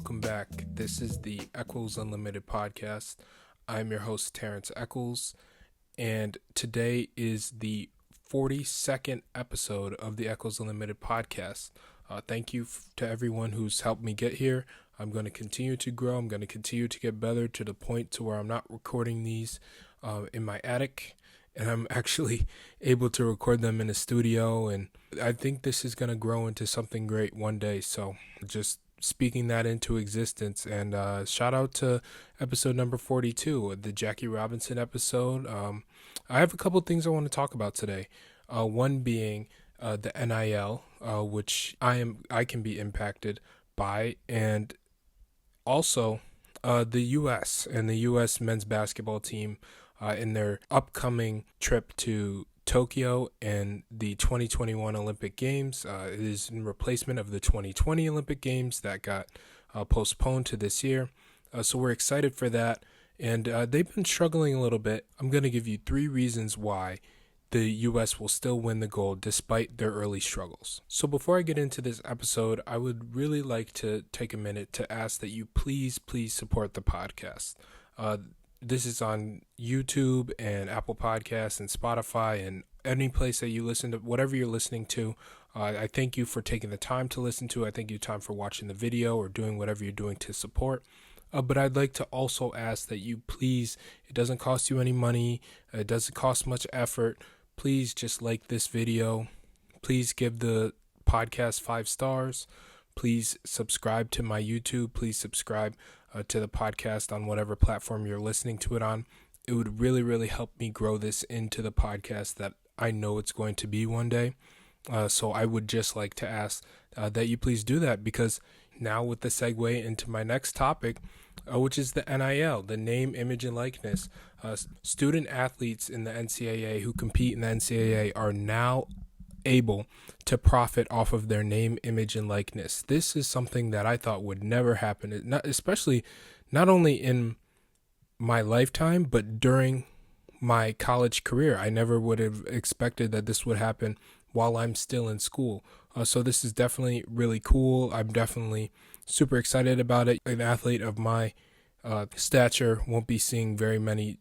welcome back. This is the Echols Unlimited Podcast. I'm your host, Terrence Echols, and today is the 42nd episode of the Echols Unlimited Podcast. Thank you to everyone who's helped me get here. I'm going to continue to grow. I'm going to continue to get better to the point to where I'm not recording these in my attic, and I'm actually able to record them in a studio, and I think this is going to grow into something great one day. So just speaking that into existence, and shout out to episode number 42, the Jackie Robinson episode. I have a couple things I want to talk about today. One being the NIL, which I can be impacted by, and also the U.S. and the U.S. men's basketball team in their upcoming trip to Tokyo and the 2021 Olympic Games. It is in replacement of the 2020 Olympic Games that got postponed to this year. So we're excited for that. And they've been struggling a little bit. I'm going to give you 3 reasons why the U.S. will still win the gold despite their early struggles. So before I get into this episode, I would really like to take a minute to ask that you please support the podcast. This is on YouTube and Apple Podcasts and Spotify and any place that you listen to, whatever you're listening to. I thank you for taking the time to listen to. I thank you time for watching the video or doing whatever you're doing to support. But I'd like to also ask that you please, it doesn't cost you any money. It doesn't cost much effort. Please just like this video. Please give the podcast 5 stars. Please subscribe to my YouTube. Please subscribe to the podcast on whatever platform you're listening to it on. It would really help me grow this into the podcast that I know it's going to be one day. So I would just like to ask that you please do that, because now with the segue into my next topic, which is the NIL, the name, image, and likeness. Student athletes in the NCAA who compete in the NCAA are now able to profit off of their name, image, and likeness. This is something that I thought would never happen, especially not only in my lifetime, but during my college career. I never would have expected that this would happen while I'm still in school. So this is definitely really cool. I'm definitely super excited about it. An athlete of my stature won't be seeing very many,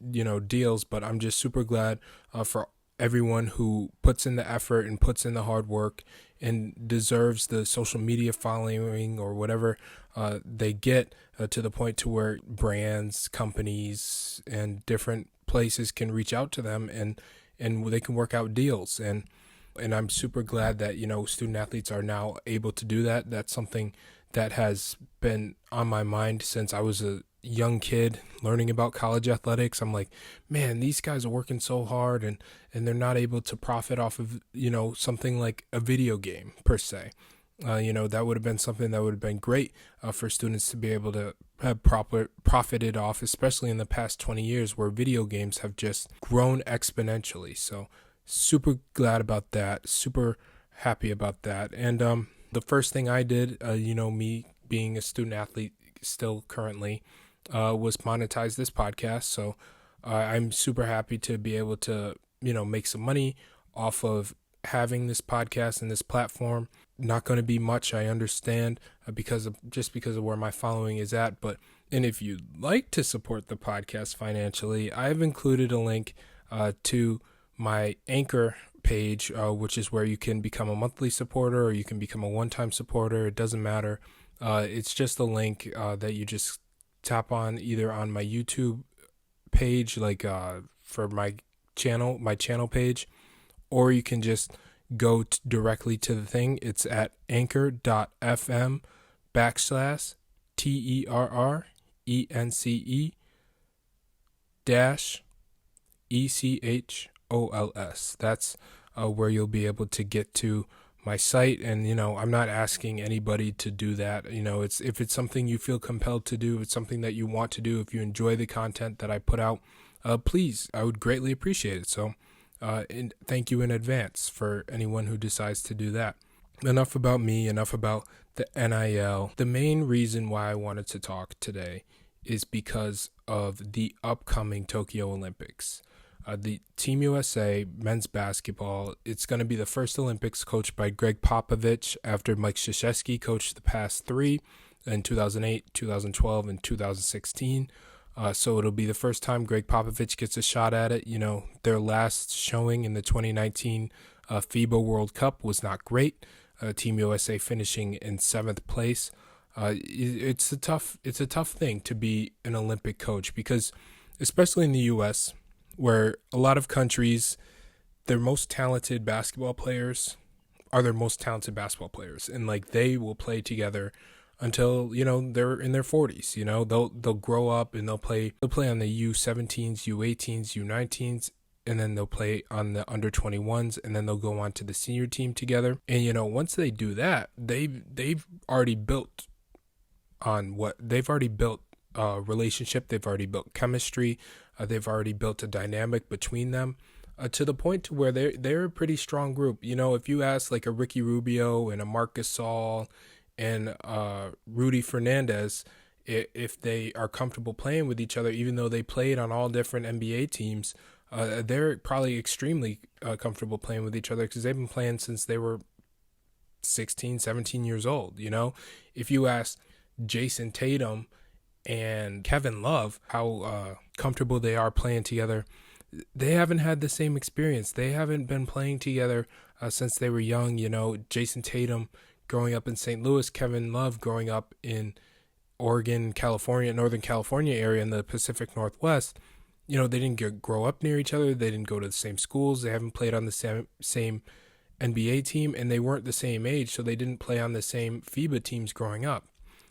deals, but I'm just super glad for everyone who puts in the effort and puts in the hard work and deserves the social media following or whatever they get to the point to where brands, companies, and different places can reach out to them and they can work out deals. And I'm super glad that, student athletes are now able to do that. That's something that has been on my mind since I was a young kid learning about college athletics. I'm like, man, these guys are working so hard and they're not able to profit off of, something like a video game per se. That would have been something that would have been great for students to be able to have profited off, especially in the past 20 years where video games have just grown exponentially. So super glad about that, super happy about that. And the first thing I did, me being a student athlete still currently, was monetize this podcast. So I'm super happy to be able to, make some money off of having this podcast and this platform. Not going to be much, I understand, because of where my following is at. And if you'd like to support the podcast financially, I've included a link to my Anchor page, which is where you can become a monthly supporter or you can become a one-time supporter. It doesn't matter. It's just a link that you just tap on either on my YouTube page, like for my channel page, or you can just go directly to the thing. It's at anchor.fm/TERRENCE-ECHOLS. That's where you'll be able to get to my site. And, I'm not asking anybody to do that. If it's something you feel compelled to do, if it's something that you want to do, if you enjoy the content that I put out, please, I would greatly appreciate it. So, and thank you in advance for anyone who decides to do that. Enough about me, enough about the NIL. The main reason why I wanted to talk today is because of the upcoming Tokyo Olympics. The Team USA men's basketball, it's going to be the first Olympics coached by Greg Popovich after Mike Krzyzewski coached the past 3. in 2008, 2012, and 2016. So it'll be the first time Greg Popovich gets a shot at it. Their last showing in the 2019 FIBA World Cup was not great. Team USA finishing in 7th place. It's a tough thing to be an Olympic coach, because especially in the U.S., where a lot of countries, their most talented basketball players are their most talented basketball players, and they will play together until they're in their 40s. They'll grow up and they'll play on the U17s, U18s, U19s, and then they'll play on the under 21s, and then they'll go on to the senior team together. And once they do that, they've already built a relationship. They've already built chemistry. They've already built a dynamic between them, to the point to where they're a pretty strong group. If you ask a Ricky Rubio and a Marc Gasol and Rudy Fernandez if they are comfortable playing with each other, even though they played on all different NBA teams, they're probably extremely comfortable playing with each other, because they've been playing since they were 16, 17 years old. If you ask Jason Tatum and Kevin Love how comfortable they are playing together, they haven't had the same experience. They haven't been playing together since they were young. Jason Tatum growing up in St. Louis, Kevin Love growing up in Oregon, California, Northern California area in the Pacific Northwest. They didn't grow up near each other. They didn't go to the same schools. They haven't played on the same NBA team, and they weren't the same age, so they didn't play on the same FIBA teams growing up.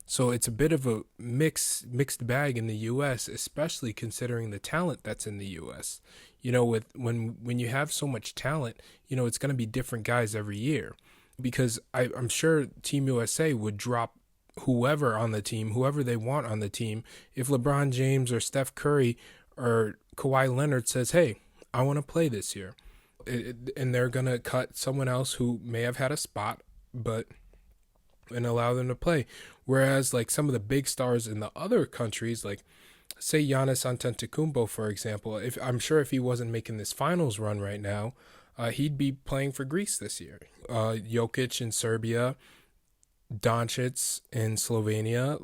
So it's a bit of a mixed bag in the U.S., especially considering the talent that's in the U.S. When you have so much talent, it's going to be different guys every year, because I'm sure Team USA would drop whoever they want on the team. If LeBron James or Steph Curry or Kawhi Leonard says, hey, I want to play this year, and they're going to cut someone else who may have had a spot, and allow them to play. Whereas some of the big stars in the other countries, say Giannis Antetokounmpo, for example, I'm sure if he wasn't making this finals run right now, he'd be playing for Greece this year. Jokic in Serbia, Doncic in Slovenia,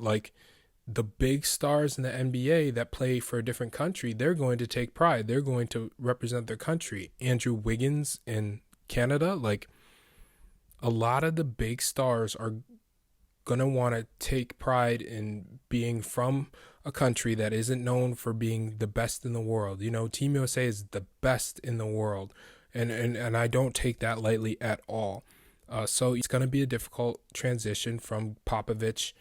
the big stars in the NBA that play for a different country, they're going to take pride. They're going to represent their country. Andrew Wiggins in Canada, a lot of the big stars are going to want to take pride in being from a country that isn't known for being the best in the world. Team USA is the best in the world, and I don't take that lightly at all. So it's going to be a difficult transition from Popovich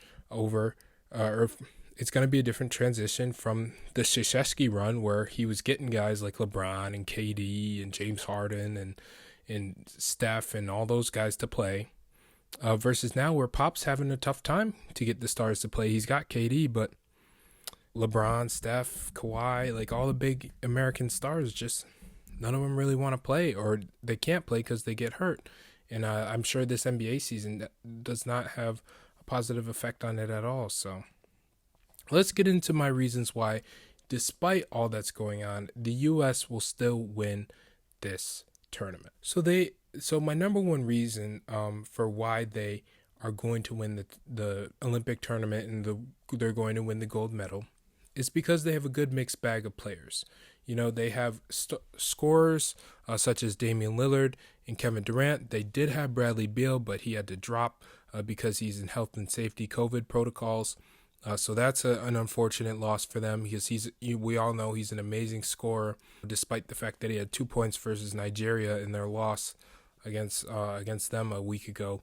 it's going to be a different transition from the Krzyzewski run, where he was getting guys like LeBron and KD and James Harden and Steph and all those guys to play, versus now where Pop's having a tough time to get the stars to play. He's got KD, but LeBron, Steph, Kawhi, all the big American stars, just none of them really want to play, or they can't play because they get hurt. And I'm sure this NBA season does not have a positive effect on it at all. So let's get into my reasons why, despite all that's going on, the U.S. will still win this tournament. So my number one reason for why they are going to win the Olympic tournament and they're going to win the gold medal is because they have a good mixed bag of players. They have scorers such as Damian Lillard and Kevin Durant. They did have Bradley Beal, but he had to drop because he's in health and safety COVID protocols. So that's an unfortunate loss for them, because we all know he's an amazing scorer, despite the fact that he had 2 points versus Nigeria in their loss against them a week ago.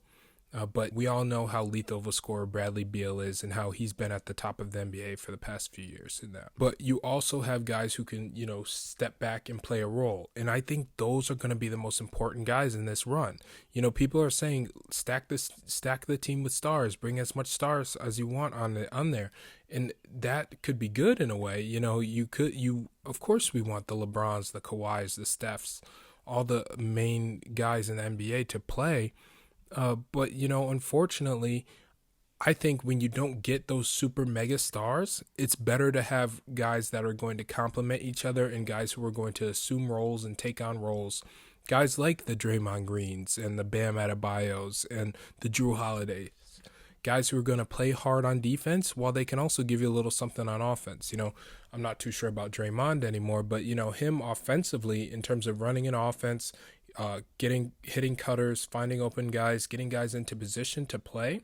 But we all know how lethal of a scorer Bradley Beal is, and how he's been at the top of the NBA for the past few years in that. But you also have guys who can, step back and play a role. And I think those are going to be the most important guys in this run. People are saying stack the team with stars, bring as much stars as you want on there. And that could be good in a way. Of course we want the LeBrons, the Kawhis, the Stephs, all the main guys in the NBA to play. But, unfortunately, I think when you don't get those super mega stars, it's better to have guys that are going to complement each other, and guys who are going to assume roles and take on roles. Guys like the Draymond Greens and the Bam Adebayos and the Drew Holidays. guys who are going to play hard on defense while they can also give you a little something on offense. I'm not too sure about Draymond anymore, but him offensively in terms of running an offense, hitting cutters, finding open guys, getting guys into position to play.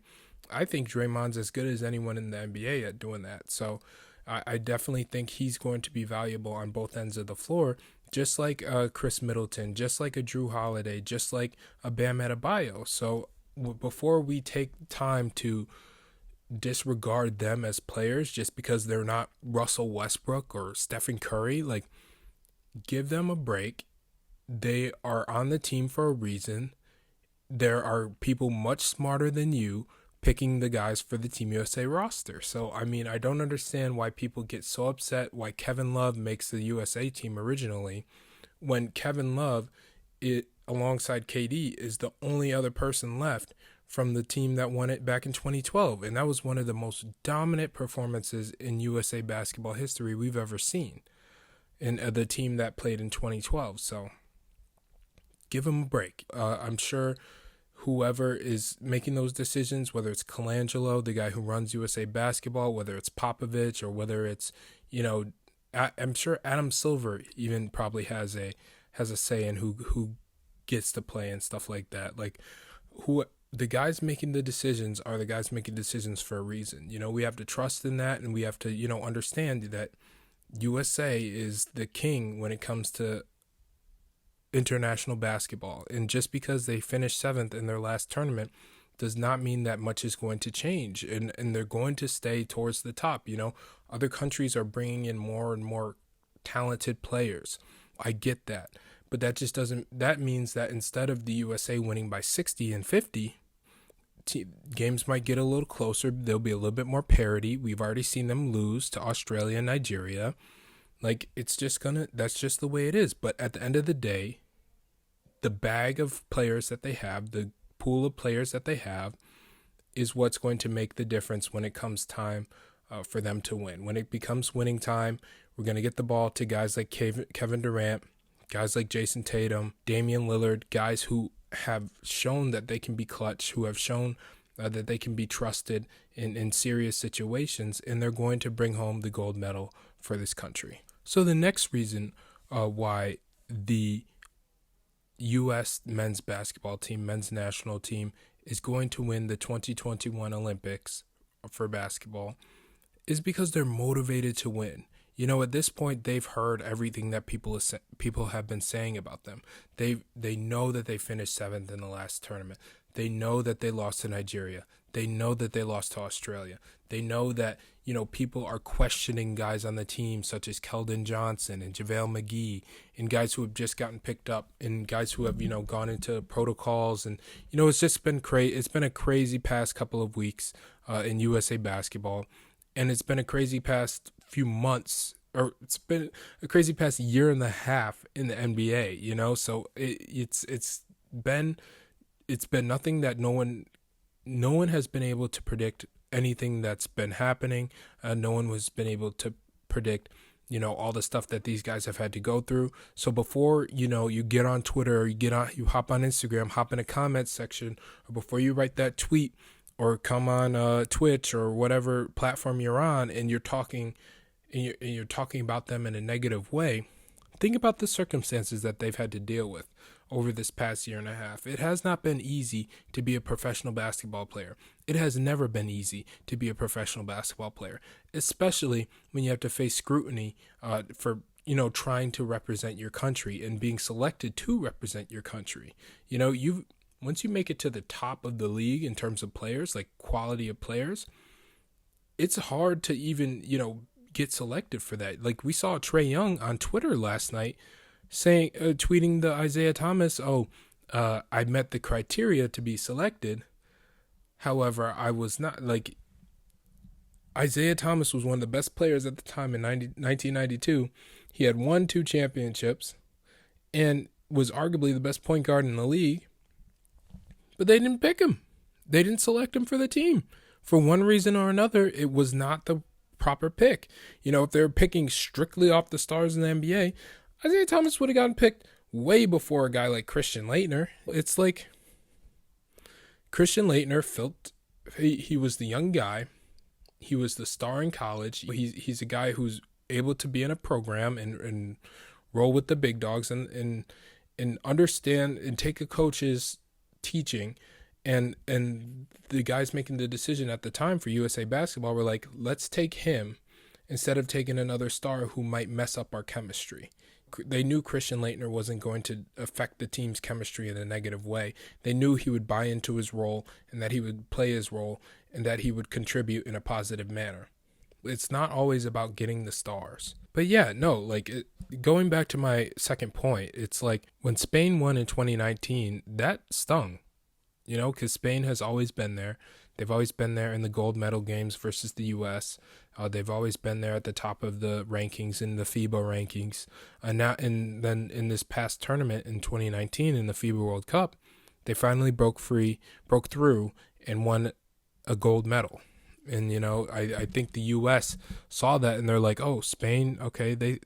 I think Draymond's as good as anyone in the NBA at doing that. So I definitely think he's going to be valuable on both ends of the floor, just like Chris Middleton, just like a Drew Holiday, just like a Bam Adebayo. So before we take time to disregard them as players just because they're not Russell Westbrook or Stephen Curry, like, give them a break. They are on the team for a reason. There are people much smarter than you picking the guys for the Team USA roster. So, I don't understand why people get so upset why Kevin Love makes the USA team originally, when Kevin Love, alongside KD, is the only other person left from the team that won it back in 2012. And that was one of the most dominant performances in USA basketball history we've ever seen. And the team that played in 2012. So give them a break. I'm sure whoever is making those decisions, whether it's Colangelo, the guy who runs USA Basketball, whether it's Popovich, or whether it's, I'm sure Adam Silver even probably has a say in who gets to play and stuff like that. Like, the guys making the decisions are the guys making decisions for a reason. We have to trust in that, and we have to, understand that USA is the king when it comes to international basketball. And just because they finished 7th in their last tournament does not mean that much is going to change, and they're going to stay towards the top. Other countries are bringing in more and more talented players. I get that, but that means that instead of the USA winning by 60 and 50, games might get a little closer. There'll be a little bit more parity. We've already seen them lose to Australia and Nigeria. Like, that's just the way it is. But at the end of the day, the bag of players that they have, the pool of players that they have, is what's going to make the difference when it comes time for them to win. When it becomes winning time, we're going to get the ball to guys like Kevin Durant, guys like Jason Tatum, Damian Lillard, guys who have shown that they can be clutch, who have shown that they can be trusted in serious situations, and they're going to bring home the gold medal for this country. So the next reason why the U.S. men's basketball team, men's national team, is going to win the 2021 Olympics for basketball is because they're motivated to win. At this point, they've heard everything that people have been saying about them. They know that they finished 7th in the last tournament. They know that they lost to Nigeria. They know that they lost to Australia. They know that, people are questioning guys on the team such as Keldon Johnson and JaVale McGee, and guys who have just gotten picked up, and guys who have, gone into protocols. And, it's just been crazy. It's been a crazy past couple of weeks in USA basketball. And it's been a crazy past few months, or it's been a crazy past year and a half in the NBA, So it's been nothing that no one has been able to predict anything that's been happening. No one has been able to predict, all the stuff that these guys have had to go through. So before, you get on Twitter, or you hop on Instagram, hop in a comment section, or before you write that tweet, or come on Twitch or whatever platform you're on, and you're talking about them in a negative way, think about the circumstances that they've had to deal with over this past year and a half. It has not been easy to be a professional basketball player. It has never been easy to be a professional basketball player, especially when you have to face scrutiny for trying to represent your country and being selected to represent your country. Once you make it to the top of the league in terms of players, like quality of players, it's hard to even, get selected for that. Like, we saw Trae Young on Twitter last night tweeting the Isaiah Thomas, I met the criteria to be selected. However, I was not. Like, Isaiah Thomas was one of the best players at the time in 1992. He had won 2 championships and was arguably the best point guard in the league. But they didn't pick him. They didn't select him for the team. For one reason or another, it was not the proper pick. If they were picking strictly off the stars in the NBA, Isaiah Thomas would have gotten picked way before a guy like Christian Laettner. It's like Christian Laettner he was the young guy. He was the star in college. He's a guy who's able to be in a program and roll with the big dogs and understand and take a coach's teaching. And the guys making the decision at the time for USA Basketball were like, let's take him instead of taking another star who might mess up our chemistry. They knew Christian Laettner wasn't going to affect the team's chemistry in a negative way. They knew he would buy into his role and that he would play his role and that he would contribute in a positive manner. It's not always about getting the stars. But yeah, no, like going back to my second point, it's like when Spain won in 2019, that stung, because Spain has always been there. They've always been there in the gold medal games versus the U.S. They've always been there at the top of the rankings in the FIBA rankings. And then in this past tournament in 2019 in the FIBA World Cup, they finally broke through and won a gold medal. And, I think the U.S. saw that and they're like, oh, Spain, okay, they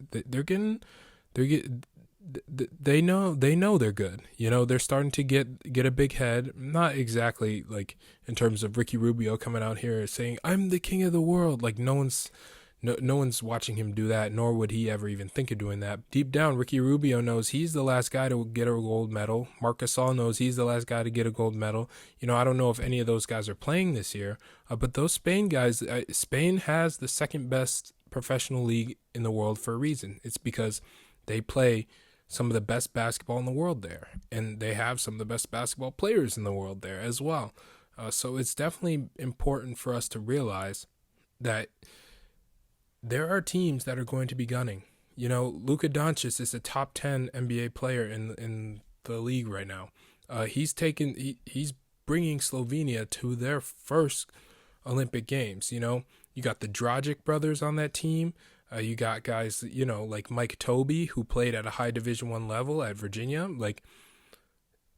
know they're good. They're starting to get a big head. Not exactly like in terms of Ricky Rubio coming out here saying I'm the king of the world. Like no one's watching him do that, nor would he ever even think of doing that. Deep down, Ricky Rubio knows he's the last guy to get a gold medal. Marc Gasol knows he's the last guy to get a gold medal. I don't know if any of those guys are playing this year, but those Spain guys, Spain has the second best professional league in the world for a reason. It's because they play some of the best basketball in the world there, and they have some of the best basketball players in the world there as well. So it's definitely important for us to realize that there are teams that are going to be gunning. Luka Doncic is a top 10 NBA player in the league right now. He's bringing Slovenia to their first Olympic Games. You got the Dragic brothers on that team. You got guys, like Mike Tobey, who played at a high Division I level at Virginia. Like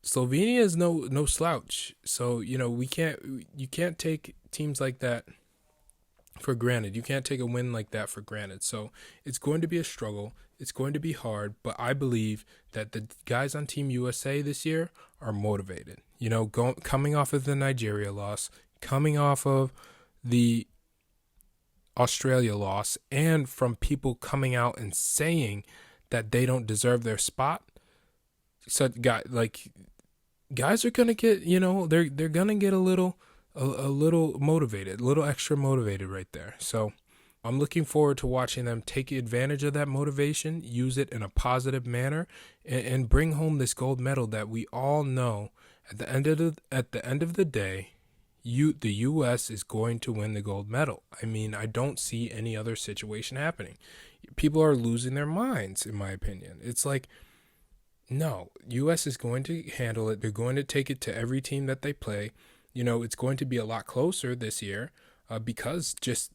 Slovenia is no slouch. So, you can't take teams like that for granted. You can't take a win like that for granted. So it's going to be a struggle. It's going to be hard, but I believe that the guys on Team USA this year are motivated. Coming off of the Nigeria loss, coming off of the Australia loss, and from people coming out and saying that they don't deserve their spot. So guys are gonna get, they're gonna get a little motivated, a little extra motivated right there. So I'm looking forward to watching them take advantage of that motivation, use it in a positive manner, and bring home this gold medal that we all know at the end of the day, the U.S. is going to win the gold medal. I mean, I don't see any other situation happening. People are losing their minds, in my opinion. It's like, no, U.S. is going to handle it. They're going to take it to every team that they play. It's going to be a lot closer this year because just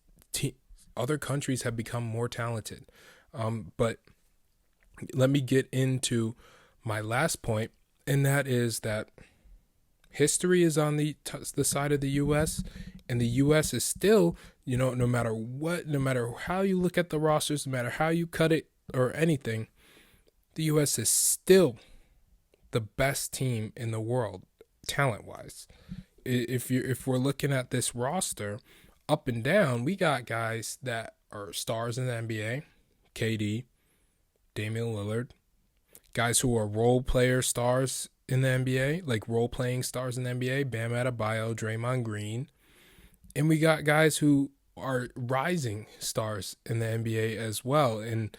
other countries have become more talented. But let me get into my last point, and that is that history is on the side of the U.S., and the U.S. is still, no matter what, no matter how you look at the rosters, no matter how you cut it or anything, the U.S. is still the best team in the world, talent-wise. If we're looking at this roster, up and down, we got guys that are stars in the NBA, KD, Damian Lillard, guys who are role player stars in the NBA, like role-playing stars in the NBA, Bam Adebayo, Draymond Green. And we got guys who are rising stars in the NBA as well, in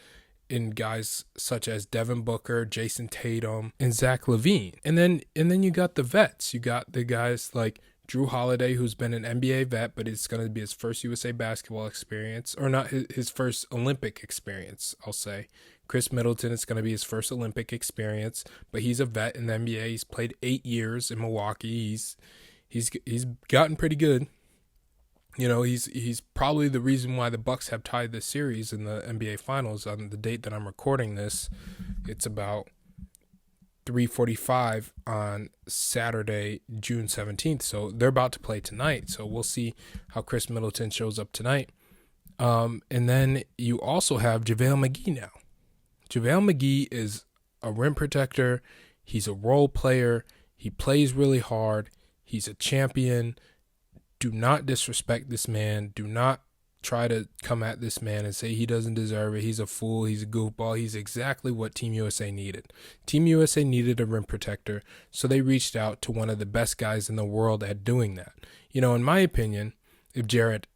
guys such as Devin Booker, Jason Tatum, and Zach LaVine. And then you got the vets. You got the guys like Drew Holiday, who's been an NBA vet, but it's going to be his first USA basketball experience, or not his first Olympic experience, I'll say. Chris Middleton, it's going to be his first Olympic experience, but he's a vet in the NBA. He's played 8 years in Milwaukee. He's gotten pretty good. He's probably the reason why the Bucks have tied this series in the NBA Finals on the date that I'm recording this. It's about 3:45 on Saturday, June 17th. So they're about to play tonight. So we'll see how Chris Middleton shows up tonight. And then you also have JaVale McGee now. JaVale McGee is a rim protector. He's a role player. He plays really hard. He's a champion. do not disrespect this man. Do not try to come at this man and say he doesn't deserve it. He's a fool. He's a goofball. He's exactly what Team USA needed. Team USA needed a rim protector, so they reached out to one of the best guys in the world at doing that. In my opinion, if Jarrett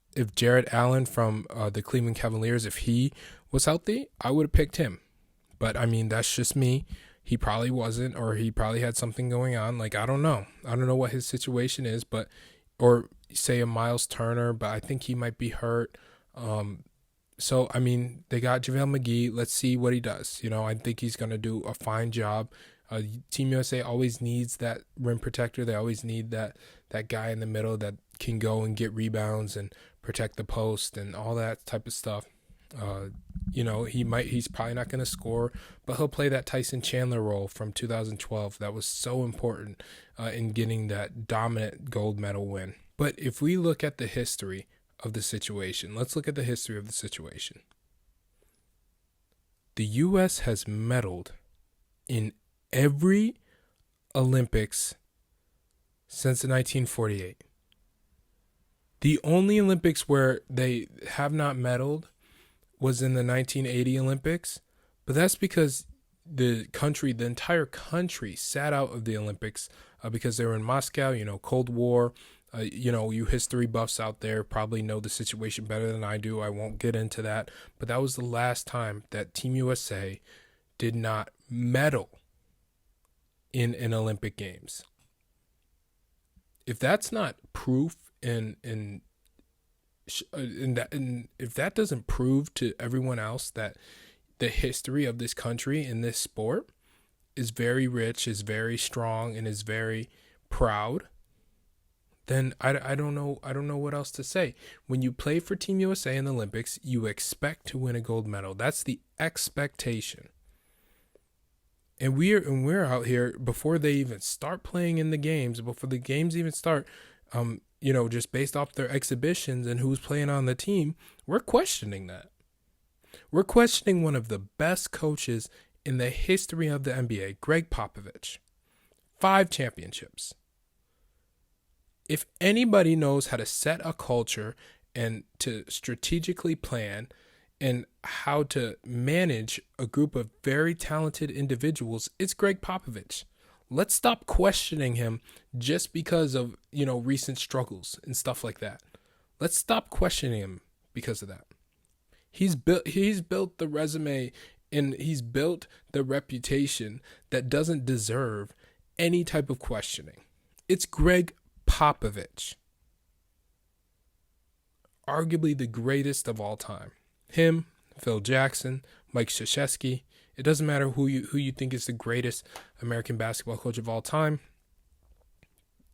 Allen from the Cleveland Cavaliers, if he was healthy, I would have picked him. But, that's just me. He probably wasn't, or he probably had something going on. I don't know. I don't know what his situation is, or say a Miles Turner, but I think he might be hurt. So, they got JaVale McGee. Let's see what he does. I think he's going to do a fine job. Team USA always needs that rim protector. They always need that guy in the middle that can go and get rebounds and protect the post and all that type of stuff. He's probably not going to score, but he'll play that Tyson Chandler role from 2012 that was so important in getting that dominant gold medal win. But if we look at the history of the situation, let's look at the history of the situation. The U.S. has medaled in every Olympics since 1948. The only Olympics where they have not medaled was in the 1980 Olympics, but that's because the entire country sat out of the Olympics because they were in Moscow, Cold War. You history buffs out there probably know the situation better than I do. I won't get into that, but that was the last time that Team USA did not medal in an Olympic Games. If that's not proof and if that doesn't prove to everyone else that the history of this country in this sport is very rich, is very strong, and is very proud, then I don't know what else to say. When you play for Team USA in the Olympics, you expect to win a gold medal. That's the expectation. And we're out here before they even start playing in the games, before the games even start. Just based off their exhibitions and who's playing on the team, we're questioning that. We're questioning one of the best coaches in the history of the NBA, Greg Popovich. 5 championships. If anybody knows how to set a culture and to strategically plan and how to manage a group of very talented individuals, it's Greg Popovich. Let's stop questioning him just because of, recent struggles and stuff like that. Let's stop questioning him because of that. He's built the resume and he's built the reputation that doesn't deserve any type of questioning. It's Greg Popovich. Arguably the greatest of all time. Him, Phil Jackson, Mike Krzyzewski. It doesn't matter who you think is the greatest American basketball coach of all time.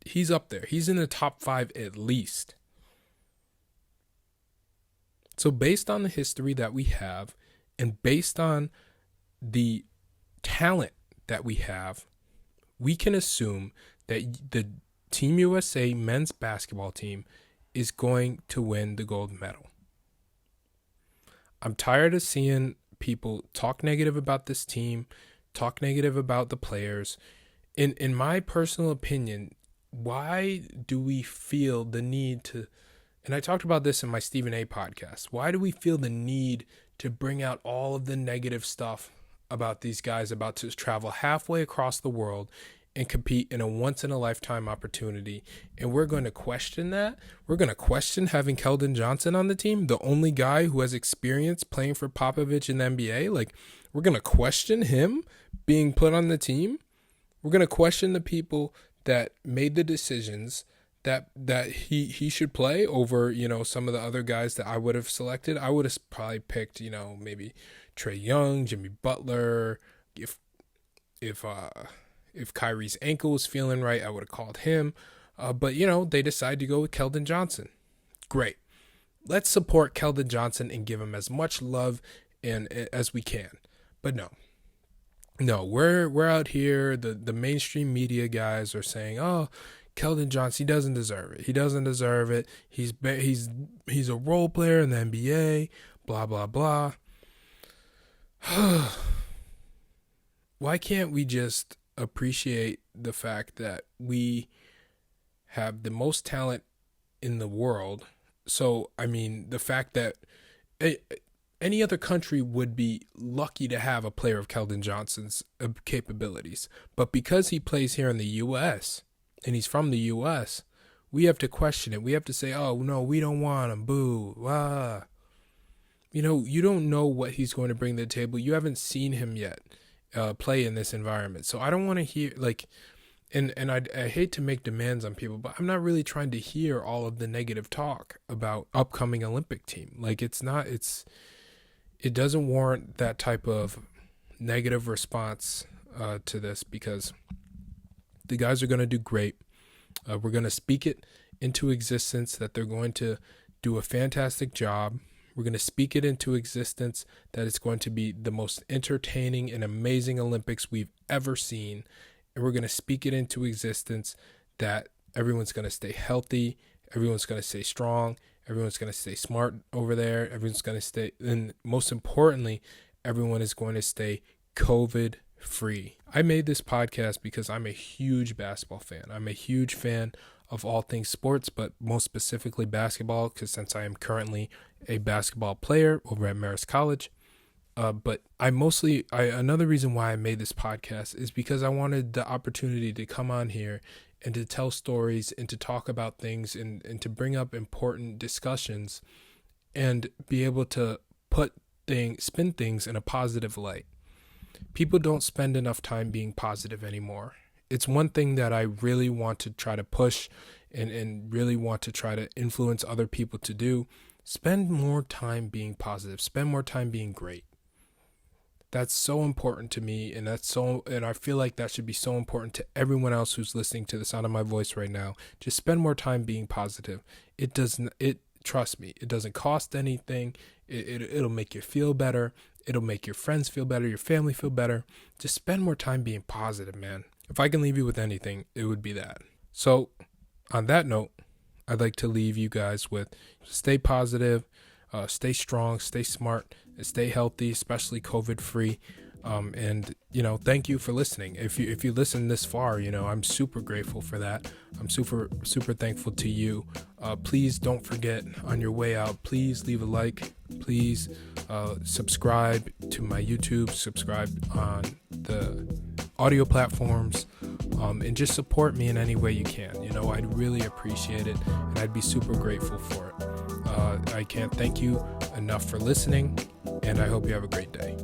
He's up there. He's in the top 5 at least. So based on the history that we have and based on the talent that we have, we can assume that the Team USA men's basketball team is going to win the gold medal. I'm tired of seeing people talk negative about this team, talk negative about the players. In my personal opinion, why do we feel the need to, and I talked about this in my Stephen A. podcast, why do we feel the need to bring out all of the negative stuff about these guys about to travel halfway across the world and compete in a once-in-a-lifetime opportunity? And we're going to question that. We're going to question having Keldon Johnson on the team, the only guy who has experience playing for Popovich in the NBA. We're going to question him being put on the team. We're going to question the people that made the decisions that he should play over, some of the other guys that I would have selected. I would have probably picked, maybe Trae Young, Jimmy Butler. If Kyrie's ankle was feeling right, I would have called him. But they decided to go with Keldon Johnson. Great. Let's support Keldon Johnson and give him as much love as we can. But no, we're out here. The mainstream media guys are saying, "Oh, Keldon Johnson, he doesn't deserve it. He doesn't deserve it. He's a role player in the NBA. Blah blah blah." Why can't we just appreciate the fact that we have the most talent in the world. So, I mean, the fact that any other country would be lucky to have a player of Keldon Johnson's capabilities. But because he plays here in the U.S. and he's from the U.S., we have to question it. We have to say, oh, no, we don't want him. Boo. Ah. You know, you don't know what he's going to bring to the table. You haven't seen him yet play in this environment. So I don't want to hear, like, and I hate to make demands on people, but I'm not really trying to hear all of the negative talk about upcoming Olympic team. Like, it doesn't warrant that type of negative response to this, because the guys are going to do great. We're going to speak it into existence that they're going to do a fantastic job. We're going to speak it into existence that it's going to be the most entertaining and amazing Olympics we've ever seen. And we're going to speak it into existence that everyone's going to stay healthy, everyone's going to stay strong, everyone's going to stay smart over there, everyone's going to stay, and most importantly, everyone is going to stay COVID free. I made this podcast because I'm a huge basketball fan. I'm a huge fan of all things sports, but most specifically basketball, because since I am currently a basketball player over at Marist College. But another reason why I made this podcast is because I wanted the opportunity to come on here and to tell stories and to talk about things and to bring up important discussions and be able to spin things in a positive light. People don't spend enough time being positive anymore. It's one thing that I really want to try to push and really want to try to influence other people to do. Spend more time being positive. Spend more time being great. That's so important to me, and I feel like that should be so important to everyone else who's listening to the sound of my voice right now. Just spend more time being positive. Trust me, it doesn't cost anything. It'll make you feel better. It'll make your friends feel better, your family feel better. Just spend more time being positive, man. If I can leave you with anything, it would be that. So, on that note, I'd like to leave you guys with stay positive, stay strong, stay smart, and stay healthy, especially COVID-free. And, thank you for listening. If you listen this far, I'm super grateful for that. I'm super, super thankful to you. Please don't forget, on your way out, please leave a like. Please subscribe to my YouTube, subscribe on the audio platforms, and just support me in any way you can. I'd really appreciate it, and I'd be super grateful for it. I can't thank you enough for listening, and I hope you have a great day.